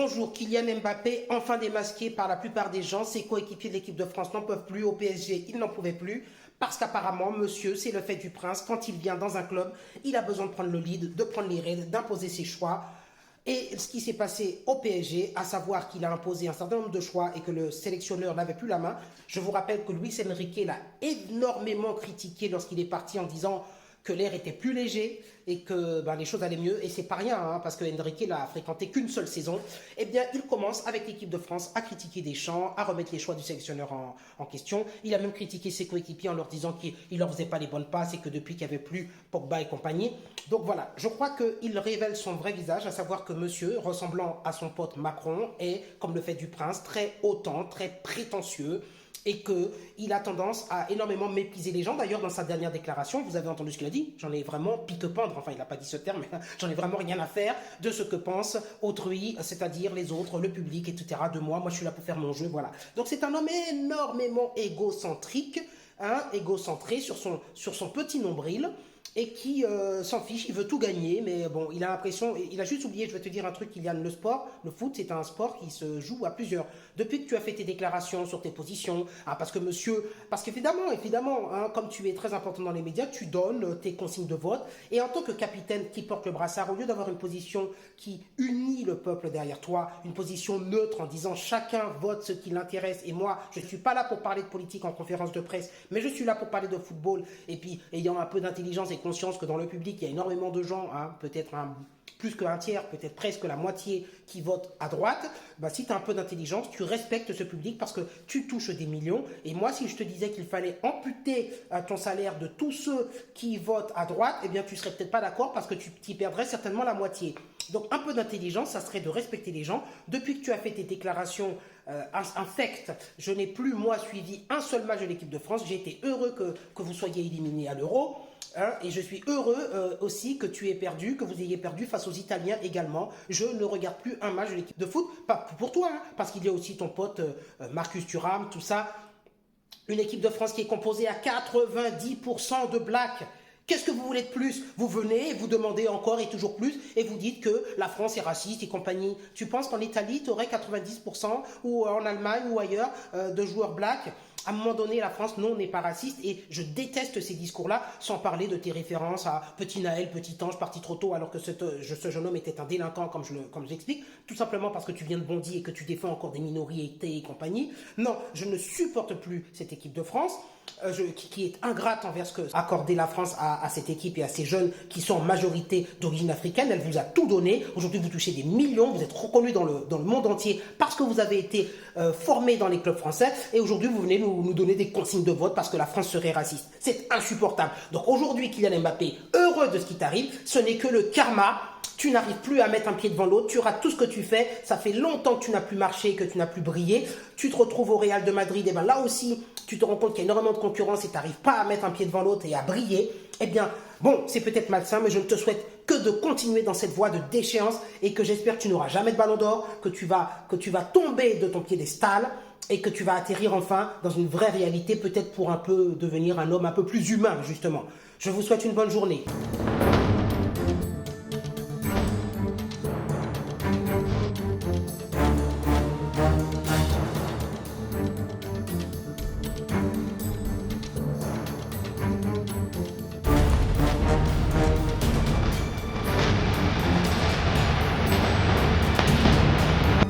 Bonjour, Kylian Mbappé, enfin démasqué par la plupart des gens. Ses coéquipiers de l'équipe de France n'en peuvent plus. Au PSG, ils n'en pouvaient plus. Parce qu'apparemment, monsieur, c'est le fait du prince. Quand il vient dans un club, il a besoin de prendre le lead, de prendre les rênes, d'imposer ses choix. Et ce qui s'est passé au PSG, à savoir qu'il a imposé un certain nombre de choix et que le sélectionneur n'avait plus la main. Je vous rappelle que Luis Enrique l'a énormément critiqué lorsqu'il est parti en disant que l'air était plus léger et que les choses allaient mieux. Et c'est pas rien, hein, parce que Enrique n'a fréquenté qu'une seule saison. Eh bien, il commence avec l'équipe de France à critiquer Deschamps, à remettre les choix du sélectionneur en question. Il a même critiqué ses coéquipiers en leur disant qu'il ne leur faisait pas les bonnes passes et que depuis qu'il n'y avait plus Pogba et compagnie. Donc voilà, je crois qu'il révèle son vrai visage, à savoir que monsieur, ressemblant à son pote Macron, est, comme le fait du prince, très hautain, très prétentieux, et qu'il a tendance à énormément mépriser les gens. D'ailleurs, dans sa dernière déclaration, vous avez entendu ce qu'il a dit. J'en ai vraiment pique-pendre, enfin il n'a pas dit ce terme, mais j'en ai vraiment rien à faire de ce que pense autrui, c'est-à-dire les autres, le public, etc. de moi. Moi, je suis là pour faire mon jeu, voilà. Donc c'est un homme énormément égocentrique, hein, égocentré sur son petit nombril, et qui s'en fiche, il veut tout gagner, mais bon, il a l'impression, il a juste oublié, je vais te dire un truc, Kylian, le sport, le foot, c'est un sport qui se joue à plusieurs. Depuis que tu as fait tes déclarations sur tes positions, parce qu'évidemment, hein, comme tu es très important dans les médias, tu donnes tes consignes de vote, et en tant que capitaine qui porte le brassard, au lieu d'avoir une position qui unit le peuple derrière toi, une position neutre en disant chacun vote ce qui l'intéresse, et moi, je ne suis pas là pour parler de politique en conférence de presse, mais je suis là pour parler de football, et puis ayant un peu d'intelligence et conscience que dans le public, il y a énormément de gens, hein, peut-être plus qu'un tiers, peut-être presque la moitié qui votent à droite, si tu as un peu d'intelligence, tu respectes ce public parce que tu touches des millions. Et moi, si je te disais qu'il fallait amputer ton salaire de tous ceux qui votent à droite, eh bien, tu serais peut-être pas d'accord parce que tu t'y perdrais certainement la moitié. Donc, un peu d'intelligence, ça serait de respecter les gens. Depuis que tu as fait tes déclarations infectes, je n'ai plus, moi, suivi un seul match de l'équipe de France. J'ai été heureux que vous soyez éliminé à l'Euro. Hein, et je suis heureux aussi que tu aies perdu, que vous ayez perdu face aux Italiens également. Je ne regarde plus un match de l'équipe de foot, pas pour toi, hein, parce qu'il y a aussi ton pote Marcus Thuram, tout ça. Une équipe de France qui est composée à 90% de blacks. Qu'est-ce que vous voulez de plus? Vous venez, vous demandez encore et toujours plus, et vous dites que la France est raciste et compagnie. Tu penses qu'en Italie, tu aurais 90% ou en Allemagne ou ailleurs de joueurs blacks? À un moment donné, la France, non, n'est pas raciste, et je déteste ces discours-là, sans parler de tes références à Petit Naël, Petit Ange, parti trop tôt, alors que ce jeune homme était un délinquant, comme je l'explique, tout simplement parce que tu viens de Bondy et que tu défends encore des minorités et compagnie. Non, je ne supporte plus cette équipe de France, qui est ingrate envers ce que accordé la France à cette équipe et à ces jeunes qui sont en majorité d'origine africaine. Elle vous a tout donné. Aujourd'hui, vous touchez des millions, vous êtes reconnus dans le monde entier parce que vous avez été formés dans les clubs français, et aujourd'hui, vous venez nous donner des consignes de vote parce que la France serait raciste. C'est insupportable. Donc aujourd'hui, Kylian Mbappé, heureux de ce qui t'arrive, ce n'est que le karma. Tu n'arrives plus à mettre un pied devant l'autre, tu rates tout ce que tu fais, ça fait longtemps que tu n'as plus marché, que tu n'as plus brillé, tu te retrouves au Real de Madrid, et bien là aussi, tu te rends compte qu'il y a énormément de concurrence et tu n'arrives pas à mettre un pied devant l'autre et à briller. Eh bien, bon, c'est peut-être malsain, mais je ne te souhaite que de continuer dans cette voie de déchéance, et que j'espère que tu n'auras jamais de ballon d'or, que tu vas tomber de ton piédestal, et que tu vas atterrir enfin dans une vraie réalité, peut-être pour un peu devenir un homme un peu plus humain, justement. Je vous souhaite une bonne journée.